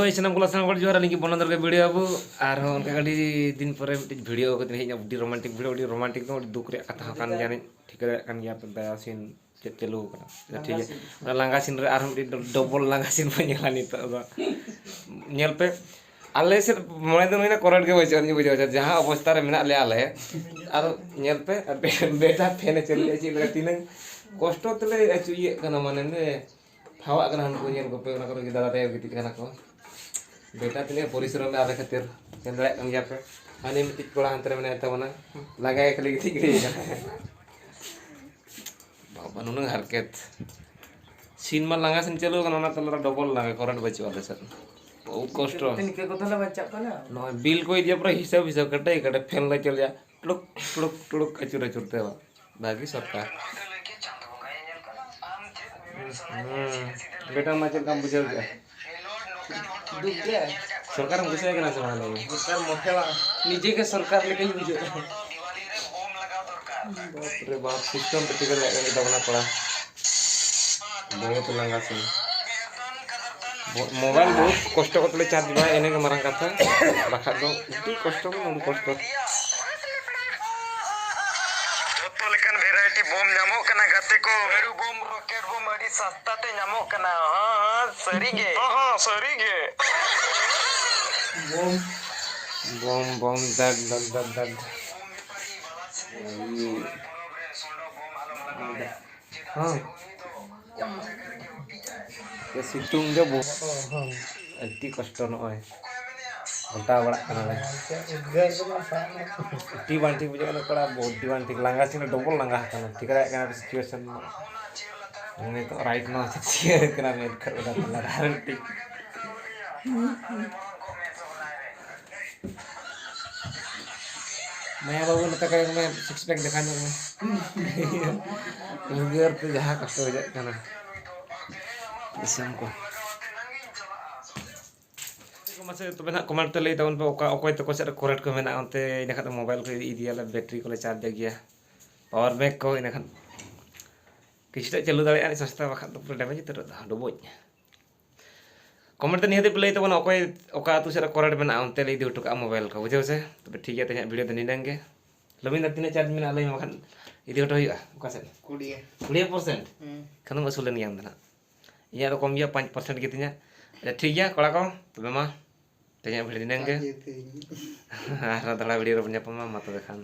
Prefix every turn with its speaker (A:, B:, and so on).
A: ᱦᱳᱭ ᱥᱟᱱᱟᱢ ᱠᱚᱞᱟ ᱥᱟᱱᱟᱢ ᱦᱚᱲ ᱡᱚᱦᱟᱨ ᱟᱹᱞᱤᱧ ᱵᱚᱱᱚᱱᱫᱚᱨ ᱜᱮ ᱵᱷᱤᱰᱤᱭᱳ ᱟᱵᱚ ᱟᱨᱦᱚᱸ ᱚᱱᱠᱟ ᱟᱹᱰᱤ दिन पर मिट्टी भिडियो को हेज अभी रोमांटिक भिडियो अभी रोमांटिक तो दुख रे कथा कान जाने ठीक कान गया पे दया सीन चलू ठीक है लांगा सीन रे आरहम डबल लांगा सीन पे नेला नित नेल पे आले से मने दिन होइना करंट के बजे नि बुझे जहां अवस्था रे मेना ले आले आर नेल पे बेटा फेने चली छि लगा तीन कष्ट तले अचुये कना माने ने फावा कना हमको नेल को पे ना कर दादा ते गिति कना को बेटा तिने परिश्रम में आवे खातिर चंद्रा कन गया पे हानि मिटिक कोड़ा अंतर में आता बना लगाए खाली गिति गिति बाबा नुन हरकत सीन में लंगा सिन चलो कना ना तलरा डबल लगा करंट बचो वाले सर बहुत कष्ट
B: इनके को तो बच्चा को ना
A: नो बिल कोई दिया पूरा हिसाब हिसाब कटे कटे फैन ला चल जा टुक टुक टुक अचुर अचुरते बा बाकी सरकार बेटा मा चल काम बुझल गया
B: दुख गया
A: सरकार हम गुस्सा करना चाह रहे हैं
B: सरकार मोटे निजे के सरकार लेके ही बुझे
A: बाप रे बाप सिस्टम पे टिकट लगा के दबना पड़ा बहुत लंगा से मोबाइल बहुत कष्ट करते चार्ज बा एने के मारंग कथा बाखा दो इतनी कष्ट को नम कष्ट
C: जतो लेकन वैरायटी बम नामो कना गाते को मेरू बम रॉकेट बम अडी सस्ता ते नामो कना हां सरी गे
A: बम बम बम दग दग दग दग हाँ ये सितुंग दे बो अति कष्ट नय घंटा बड़ा कना ले टी बांटी बुझे ना पड़ा बहुत टी बांटी लांगा सिन डबल लांगा कना ठीक है कना सिचुएशन ने तो राइट ना सिचुएशन कना में कर उड़ा गारंटी मैं बाबू ने तक मैं सिक्स पैक दिखाने में मुर्गियर पे जहां कष्ट हो जाए कना इसे हमको मसे तो बना कमेंट ते लई ताउन पे ओका ओकोय तो कोसे करेक्ट को मेना ओनते इना खाते मोबाइल को इदियाला बैटरी को ले चार्ज गया पावर बैंक को इना खान किछटा चालू दाड़े आनी सस्ता बखा तो पूरा डैमेज तर डबोज कमेंट ते निहते पे लई तो बना ओकोय ओका तु से करेक्ट मेना ओनते ले दी टका मोबाइल को बुझे से तो ठीक है तने वीडियो ते निडंगे लबिन तिने चार्ज मेना लई मखान इदी हटो हुआ ओका से 20% खान मसुलन याम दना इया तो कम गया 5% गितिnya ठीक है कड़ा को तबे मा तने वीडियो निडंगे आरा दला वीडियो रो न्यापमा मा तबे खान